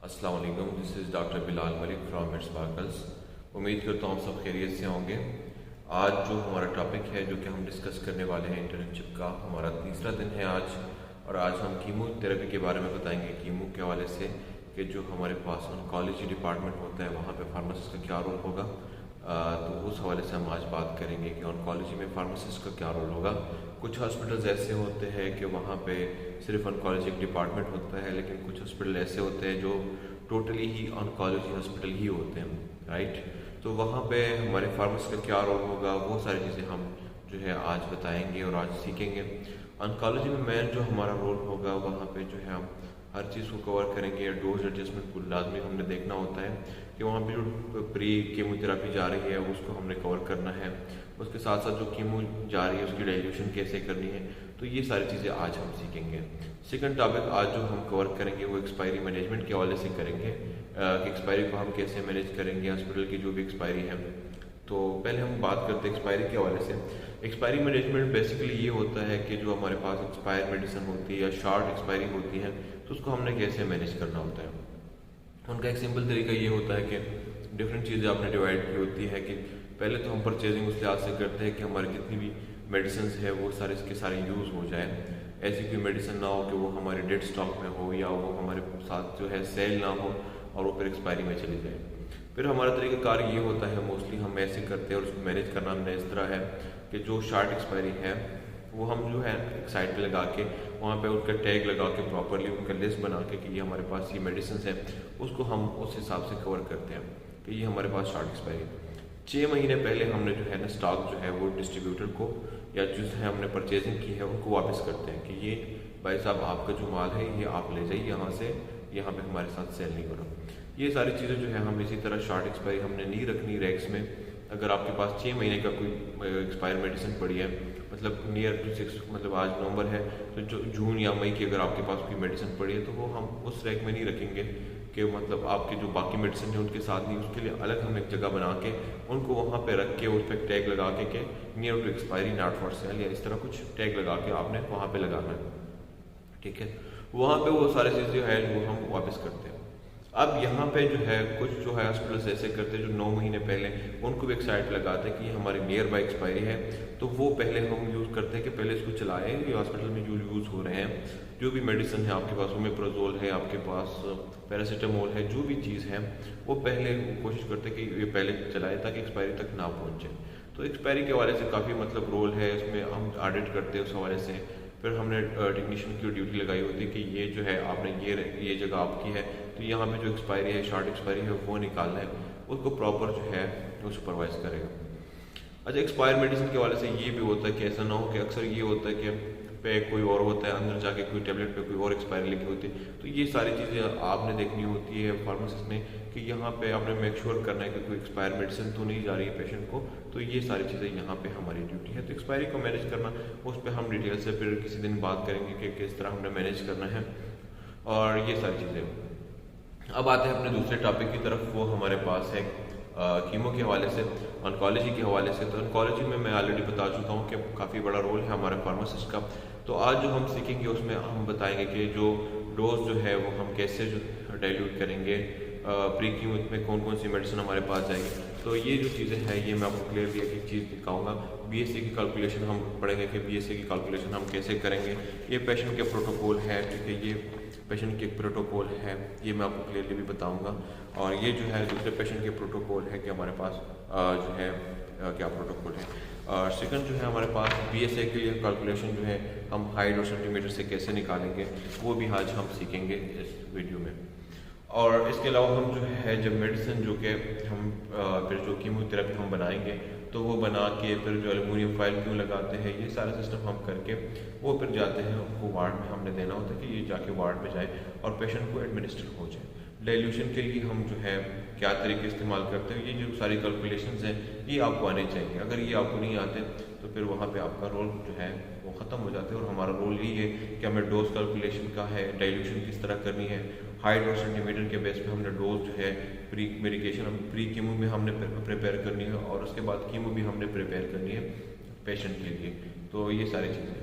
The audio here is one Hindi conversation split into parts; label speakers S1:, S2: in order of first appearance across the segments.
S1: अस्सलाम वालेकुम, this is doctor Bilal Malik from mid sparkles. उम्मीद करता हूँ सब खैरियत से होंगे। आज जो हमारा टॉपिक है जो कि हम डिस्कस करने वाले हैं इंटर्नशिप का, हमारा तीसरा दिन है आज। और आज हम कीमोथेरेपी के बारे में बताएंगे कीमो के हवाले से कि जो हमारे पास ऑन्कोलॉजी डिपार्टमेंट होता है वहाँ पे फार्मासिस्ट का क्या रोल होगा। तो उस हवाले से हम आज बात करेंगे कि ऑन्कोलॉजी में फार्मासिस्ट का क्या रोल होगा। कुछ हॉस्पिटल्स ऐसे होते हैं कि वहाँ पे सिर्फ ऑन्कोलॉजी एक डिपार्टमेंट होता है, लेकिन कुछ हॉस्पिटल ऐसे होते हैं जो टोटली ही ऑन्कोलॉजी हॉस्पिटल ही होते हैं, राइट। तो वहाँ पे हमारे फार्मासिस्ट का क्या रोल होगा, वो सारी चीज़ें हम जो है आज बताएंगे और आज सीखेंगे। ऑन्कोलॉजी में मेन जो हमारा रोल होगा वहाँ पे जो है हम हर चीज़ को कवर करेंगे। डोज एडजस्टमेंट को लाजमी हमने देखना होता है कि वहाँ पे जो प्री कीमोथेरेपी जा रही है उसको हमने कवर करना है। उसके साथ साथ जो कीमो जा रही है उसकी डाइल्यूशन कैसे करनी है, तो ये सारी चीज़ें आज हम सीखेंगे। सेकंड टॉपिक आज जो हम कवर करेंगे वो एक्सपायरी मैनेजमेंट के हवाले से करेंगे कि एक्सपायरी को हम कैसे मैनेज करेंगे, हॉस्पिटल की जो भी एक्सपायरी है। तो पहले हम बात करते हैं एक्सपायरी के हवाले से। एक्सपायरी मैनेजमेंट बेसिकली ये होता है कि जो हमारे पास एक्सपायर मेडिसिन होती है या शॉर्ट एक्सपायरी होती है तो उसको हमने कैसे मैनेज करना होता है। उनका एक सिंपल तरीका ये होता है कि डिफरेंट चीज़ें आपने डिवाइड की होती है कि पहले तो हम परचेजिंग उस लिहाज से करते हैं कि हमारी जितनी भी मेडिसिन है वो सारे इसके सारे यूज़ हो जाए। ऐसी कोई मेडिसिन ना हो कि वो हमारे डेड स्टॉक में हो या वो हमारे साथ जो है सेल ना हो और वो फिर एक्सपायरी में चली जाए। फिर हमारा तरीकाकार ये होता है, मोस्टली हम ऐसे करते हैं और उसको मैनेज करना हमने इस तरह है कि जो शॉर्ट एक्सपायरी है वो हम जो है एक साइड पे लगा के वहाँ पे उनका टैग लगा के प्रॉपरली उनका लिस्ट बना के कि ये हमारे पास ये मेडिसिन है, उसको हम उस हिसाब से कवर करते हैं कि ये हमारे पास शॉर्ट एक्सपायरी। 6 महीने पहले हमने जो है ना स्टॉक जो है वो डिस्ट्रीब्यूटर को या जो है हमने परचेजिंग की है उनको वापस करते हैं कि ये भाई साहब आपका जो माल है ये आप ले जाइए यहाँ से, यहाँ पे हमारे साथ सेल नहीं करो। ये सारी चीज़ें जो है हम इसी तरह शॉर्ट एक्सपायरी हमने नहीं रखनी रैक्स में। अगर आपके पास 6 महीने का कोई एक्सपायर मेडिसिन पड़ी है, मतलब नियर टू 6, मतलब आज नवंबर है तो जो जून या मई की अगर आपके पास कोई मेडिसिन पड़ी है तो वो हम उस रैक में नहीं रखेंगे कि मतलब आपके जो बाकी मेडिसिन है उनके साथ नहीं, उसके लिए अलग हम एक जगह बना के उनको वहाँ पे रख के उस पर टैग लगा के near to expiry not for sale या इस तरह कुछ टैग लगा के आपने वहाँ पे लगाना है, ठीक है। वहाँ पे वो सारी चीज़ें है वो हम वापस करते हैं। अब यहाँ पे जो है कुछ जो है हॉस्पिटल्स ऐसे करते हैं जो 9 महीने पहले उनको भी एक साइट लगाते हैं कि हमारी नियर बाई एक्सपायरी है, तो वो पहले हम यूज़ करते हैं कि पहले इसको चलाएं। ये हॉस्पिटल में जो यूज़ हो रहे हैं जो भी मेडिसिन है आपके पास, ओमेप्राजोल है आपके पास, पैरासीटामोल है, जो भी चीज़ है वो पहले कोशिश करते हैं कि ये पहले चलाए ताकि एक्सपायरी तक ना पहुँचे। तो एक्सपायरी के हवाले से काफ़ी मतलब रोल है इसमें, हम ऑडिट करते हैं उस हवाले से। फिर हमने टेक्नीशियन की ड्यूटी लगाई होती है कि ये जो है आपने ये जगह आपकी है तो यहाँ पे जो एक्सपायरी है शॉर्ट एक्सपायरी है वो निकालना है, उसको प्रॉपर जो है वो सुपरवाइज करेगा। अच्छा, एक्सपायर मेडिसिन के हवाले से ये भी होता है कि ऐसा ना हो कि अक्सर ये होता है कि पे कोई और होता है, अंदर जाके कोई टेबलेट पे कोई और एक्सपायरी लिखी होती है, तो ये सारी चीज़ें आपने देखनी होती है फार्मासिस्ट ने कि यहाँ पे आपने मेक श्योर करना है कि कोई एक्सपायर मेडिसिन तो नहीं जा रही है पेशेंट को। तो ये सारी चीज़ें यहाँ पे हमारी ड्यूटी है। तो एक्सपायरी को मैनेज करना उस पर हम डिटेल से फिर किसी दिन बात करेंगे कि किस तरह हमने मैनेज करना है और ये सारी चीज़ें। अब आते हैं अपने दूसरे टॉपिक की तरफ, वो हमारे पास है कीमो के हवाले से, ऑन्कोलॉजी के हवाले से। तो ऑन्कोलॉजी में मैं ऑलरेडी बता चुका हूँ कि काफ़ी बड़ा रोल है हमारे फार्मासिस्ट का। तो आज जो हम सीखेंगे उसमें हम बताएंगे कि जो डोज जो है वो हम कैसे जो डाइल्यूट करेंगे, प्री कीमो में कौन कौन सी मेडिसिन हमारे पास जाएगी। तो ये जो चीज़ें हैं ये मैं आपको क्लियरली एक एक चीज़ दिखाऊंगा। बीएससी की कैलकुलेशन हम पढ़ेंगे कि बीएससी की कैलकुलेशन हम कैसे करेंगे। ये पेशेंट के प्रोटोकॉल है, ठीक है, ये पेशेंट के प्रोटोकॉल है, ये मैं आपको क्लियरली भी बताऊंगा। और ये जो है दूसरे पेशेंट के प्रोटोकॉल है कि हमारे पास जो है क्या प्रोटोकॉल है। और सेकंड जो है हमारे पास बीएसए के लिए कैलकुलेशन जो है हम हाइट और सेंटीमीटर से कैसे निकालेंगे वो भी आज हम सीखेंगे इस वीडियो में। और इसके अलावा हम जो है जब मेडिसिन जो कि हम फिर जो कीमोथेरेपी हम बनाएंगे तो वो बना के फिर जो एल्युमिनियम फॉइल क्यों लगाते हैं, ये सारा सिस्टम हम करके वो फिर जाते हैं उनको वार्ड में हमने देना होता है कि ये जाके वार्ड में जाए और पेशेंट को एडमिनिस्टर हो जाए। डाइल्यूशन के लिए हम जो है क्या तरीके इस्तेमाल करते हैं, ये जो सारी कैलकुलेशंस हैं ये आपको आने चाहिए। अगर ये आपको नहीं आते तो फिर वहाँ पे आपका रोल जो है वो ख़त्म हो जाता है। और हमारा रोल यही है कि हमें डोज कैलकुलेशन का है, डाइल्यूशन किस तरह करनी है, हाइट और सेंटीमीटर के बेस पे हमने डोज जो है प्री मेडिकेशन प्री कीमो में हमने प्रिपेयर करनी है और उसके बाद कीमो भी हमने प्रिपेयर करनी है पेशेंट के लिए। तो ये सारी चीज़ें,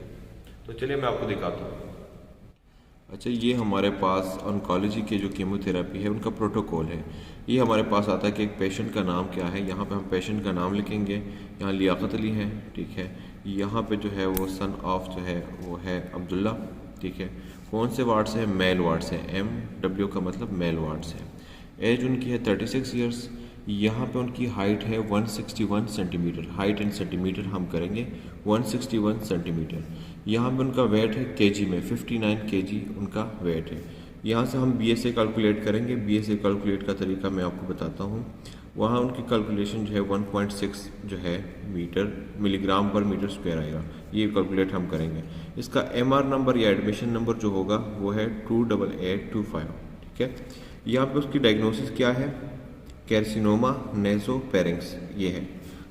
S1: तो चलिए मैं आपको दिखाता हूँ। अच्छा, ये हमारे पास ऑन्कोलॉजी के जो कीमोथेरेपी है उनका प्रोटोकॉल है। ये हमारे पास आता है कि एक पेशेंट का नाम क्या है। यहाँ पे हम पेशेंट का नाम लिखेंगे। यहाँ लियाकत अली है, ठीक है। यहाँ पे जो है वो सन ऑफ जो है वो है अब्दुल्ला, ठीक है। कौन से वार्ड से है? मेल वार्ड से। MW का मतलब मेल वार्ड से। एज उनकी है 36 ईयर्स। यहाँ पे उनकी हाइट है 161 सेंटीमीटर। हाइट इन सेंटीमीटर हम करेंगे 161 सेंटीमीटर। यहाँ पे उनका वेट है केजी में, 59 केजी उनका वेट है। यहाँ से हम BSA कैलकुलेट करेंगे। BSA कैलकुलेट का तरीका मैं आपको बताता हूँ। वहाँ उनकी कैलकुलेशन जो है 1.6 जो है मिलीग्राम पर मीटर स्क्वायर आएगा। ये कैलकुलेट हम करेंगे। इसका MR नंबर या एडमिशन नंबर जो होगा वो है 28825, ठीक है। यहाँ पे उसकी डायग्नोसिस क्या है? कैर्सिनोमा नेसोफेरिंक्स ये है।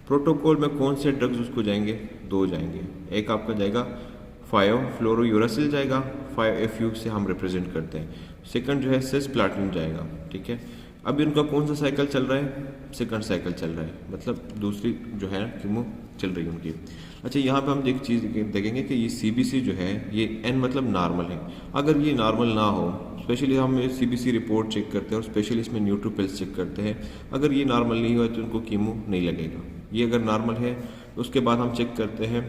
S1: प्रोटोकॉल में कौन से ड्रग्स उसको जाएंगे? 2 जाएंगे। एक आपका जाएगा 5-फ्लोरोयूरासिल जाएगा, 5FU से हम रिप्रेजेंट करते हैं। सेकंड जो है सिस्प्लाटिन जाएगा, ठीक है। अभी उनका कौन सा साइकिल चल रहा है? सेकंड साइकिल चल रहा है, मतलब दूसरी जो है कीमो चल रही है उनकी। अच्छा, यहाँ पे हम एक चीज़ देखेंगे कि ये CBC जो है ये N मतलब नॉर्मल है। अगर ये नॉर्मल ना हो, स्पेशली हम CBC रिपोर्ट चेक करते हैं और स्पेशली इसमें न्यूट्रोपिल्स चेक करते हैं। अगर ये नॉर्मल नहीं हुआ तो उनको कीमो नहीं लगेगा। ये अगर नॉर्मल है उसके बाद हम चेक करते हैं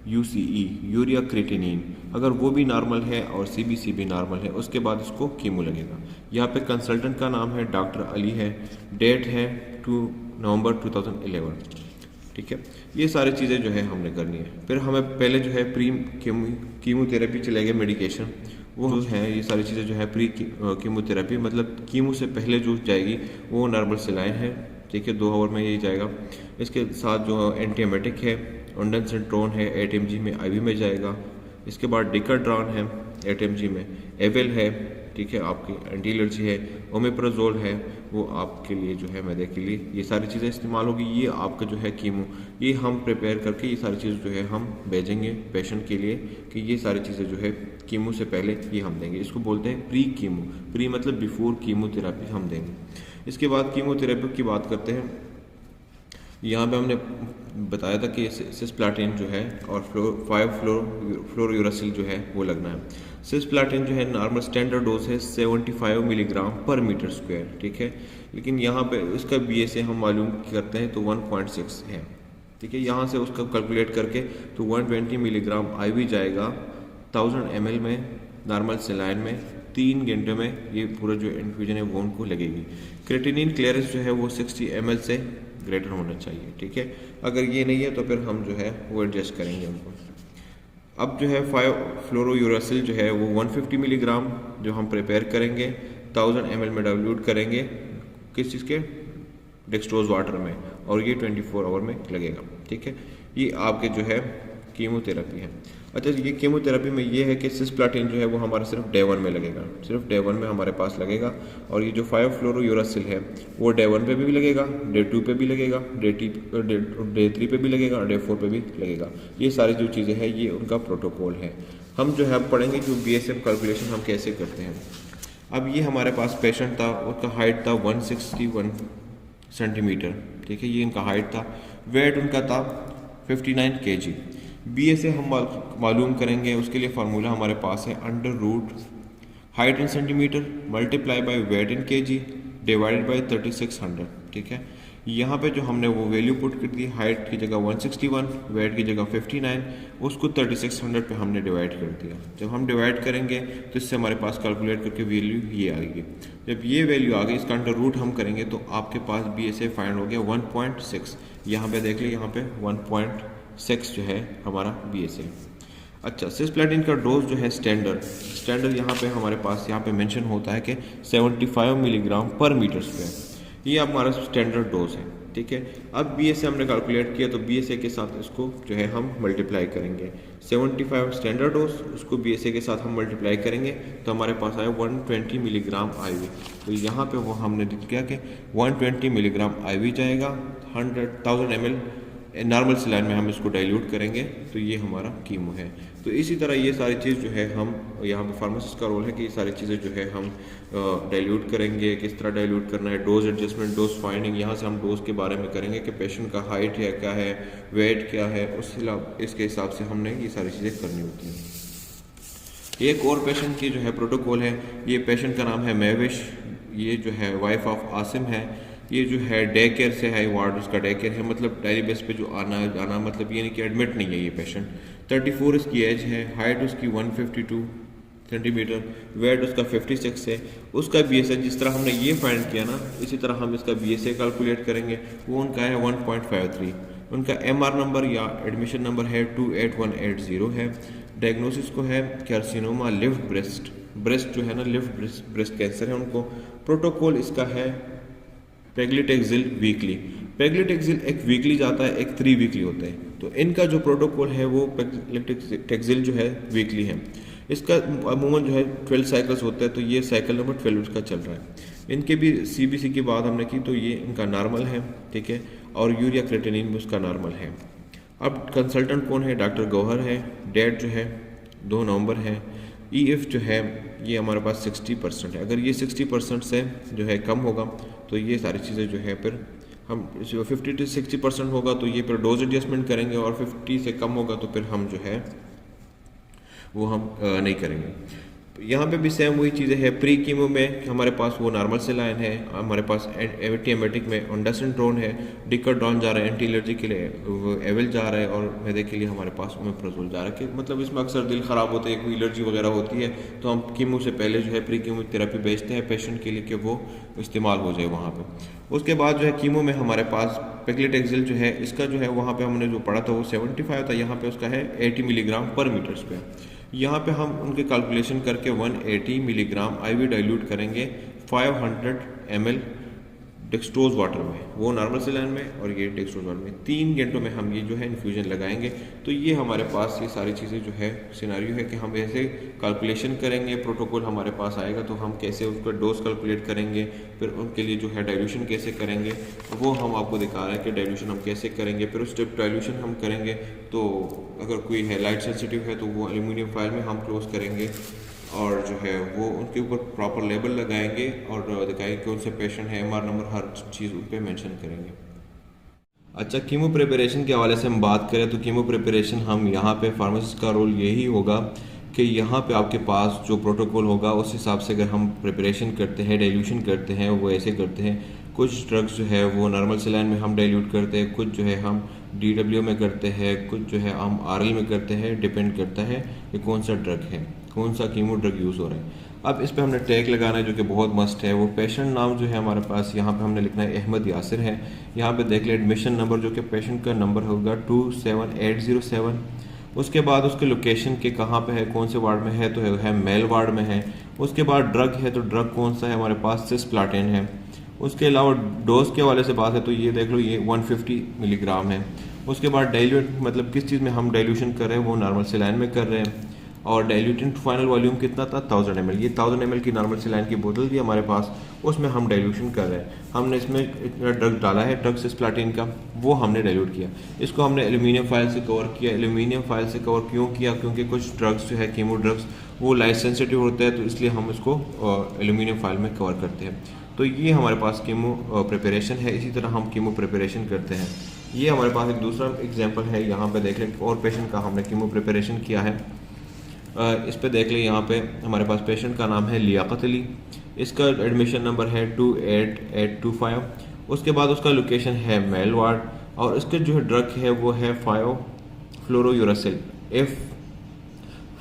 S1: UCE, यूरिया क्रेटिनिन। अगर वो भी नॉर्मल है और CBC भी नॉर्मल है उसके बाद इसको कीमो लगेगा। यहाँ पे कंसल्टेंट का नाम है डॉक्टर अली है। डेट है 2 नवंबर 2011, ठीक है। ये सारी चीज़ें जो है हमने करनी है। फिर हमें पहले जो है प्री कीमोथेरेपी चलेगा मेडिकेशन, वो जो है ये सारी चीज़ें जो है प्री कीमोथेरेपी मतलब कीमो से पहले जो जाएगी वो नॉर्मल सिलाइन है, ठीक है। 2 आवर में यही जाएगा। इसके साथ जो एंटीएमेटिक है ओंडानसेंट्रोन है 8 mg में IV में जाएगा। इसके बाद डिकाड्रॉन है 8 mg में। एवेल है, ठीक है, आपकी एंटी एलर्जी है। ओमेप्राजोल है, वो आपके लिए जो है मैदे के लिए। ये सारी चीज़ें इस्तेमाल होगी। ये आपका जो है कीमो, ये हम प्रिपेयर करके ये सारी चीज़ें जो है हम भेजेंगे पेशेंट के लिए कि ये सारी चीज़ें जो है कीमो से पहले ये हम देंगे। इसको बोलते हैं प्री कीमो। प्री मतलब बिफोर कीमोथेरेपी हम देंगे। इसके बाद कीमोथेरेपी की बात करते हैं। यहाँ पे हमने बताया था कि सिस्प्लाटिन जो है और 5-फ्लोरोयूरासिल जो है वो लगना है। सिस्प्लाटिन जो है नॉर्मल स्टैंडर्ड डोज है 75 मिलीग्राम पर मीटर स्क्वायर, ठीक है। लेकिन यहाँ पे इसका BSA हम मालूम करते हैं तो 1.6 है, ठीक है। यहाँ से उसका कैलकुलेट करके तो 120 मिलीग्राम IV जाएगा 1000 ml में नॉर्मल सेलाइन में। 3 घंटे में ये पूरा जो इन्फ्यूजन है वो उनको लगेगी। क्रेटिनिन क्लियरेंस जो है वो 60 ml से ग्रेटर होना चाहिए, ठीक है। अगर ये नहीं है तो फिर हम जो है वो एडजस्ट करेंगे उनको। अब जो है 5-फ्लोरोयूरासिल जो है वो 150 मिलीग्राम जो हम प्रिपेयर करेंगे 1000 ml में डाइल्यूट करेंगे किस चीज़ के? डेक्सट्रोज वाटर में, और ये 24 आवर में लगेगा, ठीक है। ये आपके जो है कीमोथेरेपी है। अच्छा, ये कीमोथेरेपी में ये है कि सिस्प्लाटिन जो है वो हमारा सिर्फ डे 1 में लगेगा, सिर्फ डे 1 में हमारे पास लगेगा। और ये जो 5-फ्लोरोयूरासिल है वो डे 1 पे भी लगेगा, डे 2 पे भी लगेगा, डे 3 पे भी लगेगा और डे 4 पे भी लगेगा। ये सारी जो चीज़ें हैं ये उनका प्रोटोकॉल है। हम जो है पढ़ेंगे जो BSM कैलकुलेशन हम कैसे करते हैं। अब ये हमारे पास पेशेंट था, उसका हाइट था 161 सेंटीमीटर, ठीक है। ये इनका हाइट था। वेट उनका था 59 kg। BSA हम मालूम करेंगे, उसके लिए फार्मूला हमारे पास है √ height in centimetre multiply by weight in kg divided by 3600, ठीक है। यहाँ पे जो हमने वो वैल्यू पुट कर दी, हाइट की जगह 161, वेट की जगह 59, उसको 3600 पे हमने डिवाइड कर दिया। जब हम डिवाइड करेंगे तो इससे हमारे पास कैलकुलेट करके वैल्यू ये आएगी। जब ये वैल्यू आ गई इसका √ हम करेंगे तो आपके पास BSA फाइंड हो गया 1.6। यहाँ पे देख लीजिए, यहाँ पे 1.6 जो है हमारा BSA। अच्छा, सिस्प्लाटिन का डोज जो है स्टैंडर्ड यहाँ पे हमारे पास यहाँ पे मेंशन होता है कि 75 मिलीग्राम पर मीटर स्क्वायर। ये हमारा स्टैंडर्ड डोज है, ठीक है। अब BSA हमने कैलकुलेट किया तो BSA के साथ इसको जो है हम मल्टीप्लाई करेंगे। 75 स्टैंडर्ड डोज, उसको BSA के साथ हम मल्टीप्लाई करेंगे तो हमारे पास आया 120 मिलीग्राम IV। तो यहाँ पे वो हमने लिख किया कि 120 मिलीग्राम IV जाएगा 1000 ml नॉर्मल सेलाइन में हम इसको डाइल्यूट करेंगे तो ये हमारा कीमो है। तो इसी तरह ये सारी चीज़ जो है हम यहाँ पे फार्मासिस्ट का रोल है कि ये सारी चीज़ें जो है हम डाइल्यूट करेंगे, किस तरह डाइल्यूट करना है, डोज एडजस्टमेंट, डोज फाइंडिंग। यहाँ से हम डोज के बारे में करेंगे कि पेशेंट का हाइट है क्या है, वेट क्या है, इसके हिसाब से हमने ये सारी चीज़ें करनी होती हैं। एक और पेशेंट की जो है प्रोटोकॉल है, ये पेशेंट का नाम है महविश, ये जो है वाइफ ऑफ आसिम है, ये जो है डे केयर से है, वार्ड उसका डे केयर है, मतलब डेली बेस पे जो आना जाना, मतलब ये नहीं कि एडमिट नहीं है ये पेशेंट। 34 इसकी एज है, हाइट उसकी 152 सेंटीमीटर, वेट उसका 56 है। उसका BSA जिस तरह हमने ये फाइंड किया ना, इसी तरह हम इसका BSA कैलकुलेट करेंगे, वो उनका है 1.53। उनका MR नंबर या एडमिशन नंबर है 28180 है। डायग्नोसिस को है कार्सिनोमा लिफ्ट ब्रेस्ट, ब्रेस्ट जो है ना लिफ्ट ब्रेस्ट कैंसर है उनको। प्रोटोकॉल इसका है पेग्लिटेक्सिल वीकली। पेग्लिटेक्सिल एक वीकली जाता है, एक 3 वीकली होता है, तो इनका जो प्रोटोकॉल है वो पेग्लिटेक्सिल जो है वीकली है। इसका अमूमन जो है 12 साइकिल्स होता है, तो ये साइकिल नंबर 12 उसका चल रहा है। इनके भी CBC की बात हमने की तो ये इनका नॉर्मल है, ठीक है, और यूरिया क्रेटिनिन भी उसका नॉर्मल है। अब कंसल्टेंट कौन है? डॉक्टर गौहर है। डेट जो है 2 नवंबर है। EF जो है ये हमारे पास 60% है। अगर ये 60% से जो है कम होगा तो ये सारी चीज़ें जो है फिर हम 50 to 60% होगा तो ये फिर डोज एडजस्टमेंट करेंगे, और 50 से कम होगा तो फिर हम जो है वो हम नहीं करेंगे। यहाँ पे भी सेम वही चीज़ें हैं। प्री कीमो में हमारे पास वो नॉर्मल सेलाइन है, हमारे पास एंटीएमेटिक में ओंडासिट्रोन है, डिकाड्रॉन जा रहा है, एंटी एलर्जी के लिए एविल जा रहा है, और मैदे के लिए हमारे पास ओमेप्राजोल जा रहा है। कि मतलब इसमें अक्सर दिल ख़राब होते हैं, कोई एलर्जी वगैरह होती है, तो हम कीमो से पहले जो है प्री कीमो थेरेपी भेजते हैं पेशेंट के लिए कि वो इस्तेमाल हो जाए वहाँ पर। उसके बाद जो है कीमो में हमारे पास पेग्लिटेक्सिल जो है, इसका जो है वहाँ पर हमने जो पढ़ा था वो 75 था, यहाँ पर उसका है 80 मिलीग्राम पर मीटर्स पे। यहाँ पे हम उनके कैलकुलेशन करके 180 मिलीग्राम IV डाइल्यूट करेंगे 500 ml डेक्सट्रोज वाटर में, वो नॉर्मल सेलाइन में और ये डेक्सट्रोज वाटर में। 3 घंटों में हम ये जो है इन्फ्यूजन लगाएंगे। तो ये हमारे पास ये सारी चीज़ें जो है सिनारियो है कि हम ऐसे कैलकुलेशन करेंगे, प्रोटोकॉल हमारे पास आएगा तो हम कैसे उसका डोज कैलकुलेट करेंगे, फिर उनके लिए जो है डाइल्यूशन कैसे करेंगे वो हम आपको दिखा रहे हैं कि डाइल्यूशन हम कैसे करेंगे। फिर उस जब डाइल्यूशन हम करेंगे तो अगर कोई है लाइट सेंसिटिव है तो वो एल्यूमिनियम फाइल में हम क्लोज करेंगे, और जो है वो उनके ऊपर प्रॉपर लेबल लगाएंगे और दिखाएंगे कौन से पेशेंट है, MR नंबर, हर चीज़ उन पर मैंशन करेंगे। अच्छा, कीमो प्रिपरेशन के हवाले से हम बात करें तो कीमो प्रिपरेशन हम यहाँ पे फार्मासिस्ट का रोल यही होगा कि यहाँ पे आपके पास जो प्रोटोकॉल होगा उस हिसाब से अगर हम प्रिपरेशन करते हैं, डाइल्यूशन करते हैं, वो ऐसे करते हैं। कुछ ड्रग्स जो है वो नॉर्मल सेलाइन में हम डाइल्यूट करते हैं, कुछ जो है हम DW में करते हैं, कुछ जो है हम RL में करते हैं। डिपेंड करता है कि कौन सा ड्रग है, कौन सा कीमो ड्रग यूज़ हो रहा है। अब इस पर हमने टैग लगाना है जो कि बहुत मस्ट है। वो पेशेंट नाम जो है हमारे पास यहाँ पे हमने लिखना है अहमद यासिर है। यहाँ पे देख ले एडमिशन नंबर जो कि पेशेंट का नंबर होगा 27807। उसके बाद उसके लोकेशन के कहाँ पे है, कौन से वार्ड में है, तो है मेल वार्ड में है। उसके बाद ड्रग है तो ड्रग कौन सा है हमारे पास, सिस्प्लाटिन है। उसके अलावा डोज के हवाले से बात है तो ये देख लो ये 150 मिलीग्राम है। उसके बाद डाइल्यूट मतलब किस चीज़ में हम डाइल्यूशन कर रहे हैं, वो नॉर्मल सेलाइन में कर रहे हैं। और डाइल्यूटेड फाइनल वॉल्यूम कितना था, 1000 ml। ये 1000 ml की नॉर्मल सेलाइन की बोतल थी हमारे पास, उसमें हम डाइल्यूशन कर रहे हैं। हमने इसमें इतना ड्रग डाला है, ड्रग सिस्प्लाटिन का, वो हमने डाइल्यूट किया। इसको हमने एल्यूमिनियम फाइल से कवर किया। एल्यूमिनियम फाइल से कवर क्यों किया, क्योंकि कुछ ड्रग्स जो है कीमो ड्रग्स वो लाइट सेंसिटिव होते हैं, तो इसलिए हम इसको एल्यूमिनियम फाइल में कवर करते हैं। तो ये हमारे पास कीमो प्रिपरेशन है। इसी तरह हम कीमो प्रिपरेशन करते हैं। ये हमारे पास एक दूसरा एग्जाम्पल है, यहाँ पर देख लें और पेशेंट का हमने कीमो प्रिपरेशन किया है। इस पे देख लें, यहाँ पे हमारे पास पेशेंट का नाम है लियाकत अली। इसका एडमिशन नंबर है 28825। उसके बाद उसका लोकेशन है मेल वार्ड, और इसका जो है ड्रग है वो है 5-फ्लोरोयूरासिल,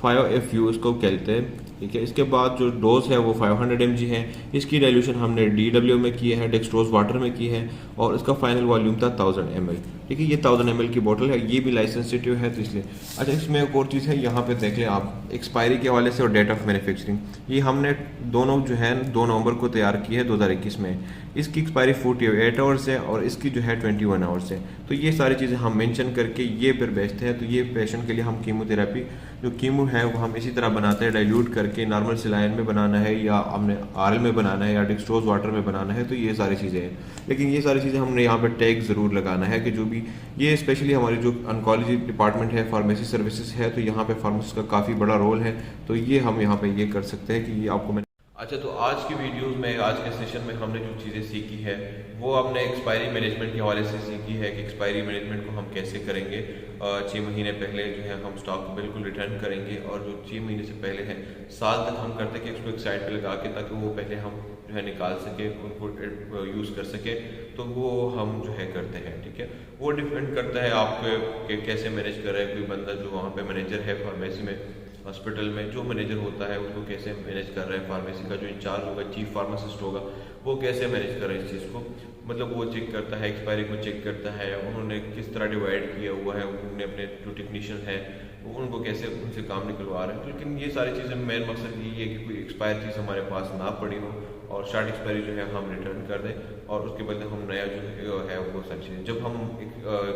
S1: 5FU इसको कहते हैं, ठीक है। इसके बाद जो डोज है वो 500 mg है। इसकी डाइल्यूशन हमने DW में की है, डेक्सट्रोज वाटर में की है, और इसका फाइनल वॉल्यूम था 1000 ml, ठीक है। ये 1000 ml की बोतल है, ये भी लाइट सेंसिटिव है तो इसलिए। अच्छा, इसमें एक और चीज़ है, यहाँ पे देख लें आप एक्सपायरी के हवाले से और डेट ऑफ मैन्युफैक्चरिंग। ये हमने दोनों जो है 2 नवंबर को तैयार की है 2021 में। इसकी एक्सपायरी 48 आवर्स है और इसकी जो है 21 आवर्स है। तो ये सारी चीज़ें हम मेंशन करके ये फिर बेचते हैं। तो ये पेशेंट के लिए हम कीमोथेरेपी जो कीमो है वो हम इसी तरह बनाते हैं, डाइल्यूट करके नॉर्मल सेलाइन में बनाना है या हमने RL में बनाना है या डेक्सट्रोज वाटर में बनाना है, तो ये सारी चीज़ें हैं। लेकिन ये सारी चीज़ें हमने यहाँ पर टैग ज़रूर लगाना है कि जो भी ये स्पेशली हमारी जो ऑन्कोलॉजी डिपार्टमेंट है, फार्मेसी सर्विसेज है, तो यहाँ पे फार्मेसी का काफ़ी बड़ा रोल है। तो ये हम यहाँ पे ये कर सकते हैं कि ये आपको मैं अच्छा, तो आज की वीडियोस में, आज के सेशन में हमने जो चीज़ें सीखी है वो हमने एक्सपायरी मैनेजमेंट के हवाले से सीखी है कि एक्सपायरी मैनेजमेंट को हम कैसे करेंगे। 6 महीने पहले जो है हम स्टॉक को बिल्कुल रिटर्न करेंगे, और जो 6 महीने से पहले है साल तक हम करते कि उसको एक साइड पे लगा के, ताकि वो पहले हम जो है निकाल सके, उनको यूज़ कर सके, तो वो हम जो है करते हैं। ठीक है, वो डिपेंड करता है आप के कैसे मैनेज कर रहे हैं। कोई बंदा जो वहाँ पे मैनेजर है फार्मेसी में, हॉस्पिटल में जो मैनेजर होता है, उसको कैसे मैनेज कर रहे हैं। फार्मेसी का जो इंचार्ज होगा, चीफ फार्मासिस्ट होगा, वो कैसे मैनेज कर रहे हैं इस चीज़ को। मतलब वो चेक करता है, एक्सपायरी को चेक करता है, उन्होंने किस तरह डिवाइड किया हुआ है, उन्होंने अपने जो टेक्नीशियन है उनको कैसे उनसे काम निकलवा रहे हैं। लेकिन ये सारी चीज़ें, मेन मकसद यही है कि कोई एक्सपायर चीज़ हमारे पास ना पड़ी हो और शार्ट एक्सपायरी जो है हम रिटर्न कर दें, और उसके बदले हम नया जो है वो सारी चीज़ें, जब हम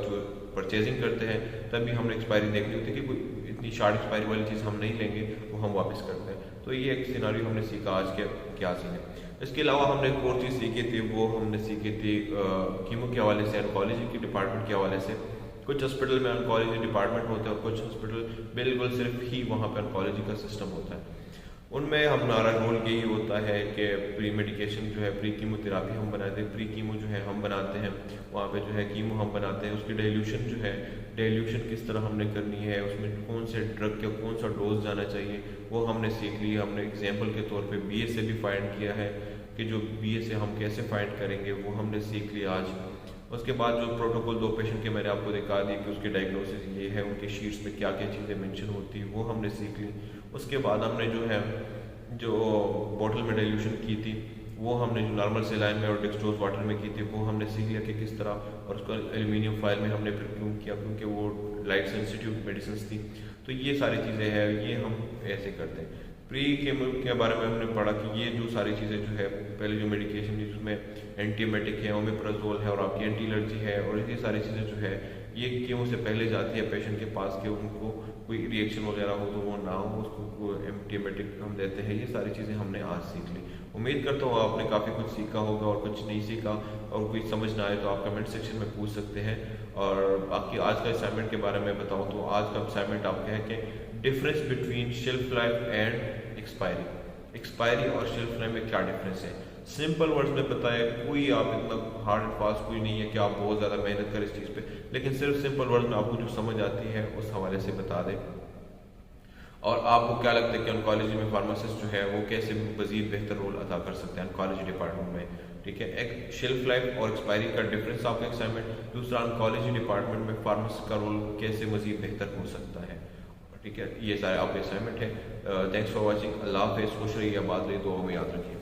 S1: जो परचेजिंग करते हैं तभी हमने एक्सपायरी देखनी होती है कि कोई इतनी शार्ट एक्सपायरी वाली चीज़ हम नहीं लेंगे, वो हम वापस करते हैं। तो ये एक सिनारियो हमने सीखा आज के क्या सीन है। इसके अलावा हमने एक और चीज़ सीखी थी, वो हमने सीखी थी कीमो के हवाले से, ऑन्कोलॉजी के डिपार्टमेंट के हवाले से। कुछ हॉस्पिटल में ऑन्कोलॉजी डिपार्टमेंट होता है और कुछ हॉस्पिटल बिल्कुल सिर्फ ही वहाँ पर ऑन्कोलॉजी का सिस्टम होता है। उनमें हमारा रोल यही होता है कि प्री मेडिकेशन जो है, प्री कीमोथेरापी हम बनाते हैं, प्री कीमो जो है हम बनाते हैं, वहाँ पे जो है कीमो हम बनाते हैं। उसकी डाइल्यूशन जो है, डाइल्यूशन किस तरह हमने करनी है, उसमें कौन से ड्रग का कौन सा डोज जाना चाहिए, वो हमने सीख लिया। हमने एग्जाम्पल के तौर पे बीए से भी फाइंड किया है कि जो बीए से हम कैसे फाइंड करेंगे, वो हमने सीख लिया आज। उसके बाद जो प्रोटोकॉल 2 पेशेंट के मैंने आपको दिखा दी कि उसके डायग्नोसिस ये है, उनके शीट्स में क्या क्या चीज़ें मेंशन होती है, वो हमने सीख ली। उसके बाद हमने जो है जो बॉटल में डाइल्यूशन की थी, वो हमने जो नॉर्मल सेलाइन में और डेक्सट्रोज वाटर में की थी, वो हमने सीख लिया कि किस तरह, और उसको एल्यूमिनियम फाइल में हमने फिर क्यों किया, क्योंकि वो लाइट सेंसिटिव मेडिसिन थी। तो ये सारी चीज़ें हैं, ये हम ऐसे करते हैं। प्री केमो के बारे में हमने पढ़ा कि ये जो सारी चीज़ें जो है, पहले जो मेडिकेशन जिसमें एंटीबायोटिक है, ओमेप्राजोल है, और आपकी एंटी एलर्जी है, और ये सारी चीज़ें जो है ये कीमो से पहले जाती है पेशेंट के पास, कि उनको कोई रिएक्शन वगैरह हो तो वो ना हो, उसको एंटीबायोटिक हम देते हैं। ये सारी चीज़ें हमने आज सीख ली। उम्मीद करता हूँ आपने काफ़ी कुछ सीखा होगा, और कुछ नहीं सीखा और कोई समझ ना आए तो आप कमेंट सेक्शन में पूछ सकते हैं। और बाकी आज का असाइनमेंट के बारे में बताऊँ तो आज का असाइनमेंट आपका है कि difference between shelf life and expiry. Expiry और शेल्फ लाइफ में क्या डिफरेंस है, सिंपल वर्ड्स में बताएं। कोई आप इतना हार्ड एंड फास्ट कोई नहीं है कि आप बहुत ज़्यादा मेहनत करें इस चीज़ पे, लेकिन सिर्फ सिंपल वर्ड्स में आपको जो समझ आती है उस हवाले से बता दें। और आपको क्या लगता है कि ऑन्कोलॉजी में फार्मासिस्ट जो है वो कैसे मजीद बेहतर रोल अदा कर सकते हैं ऑन्कोलॉजी डिपार्टमेंट में। ठीक है, एक शेल्फ लाइफ और एक्सपायरी का डिफरेंस आपका असाइनमेंट। दूसरा, ऑन्कोलॉजी डिपार्टमेंट में फार्मासिस्ट का रोल कैसे मजीद बेहतर हो सकता है। ठीक है, ये सारे आपके असाइनमेंट है। Thanks for watching. अल्लाह हाफिज़, खुश रहिए, आबाद रहिए, दुआ में याद रखिए।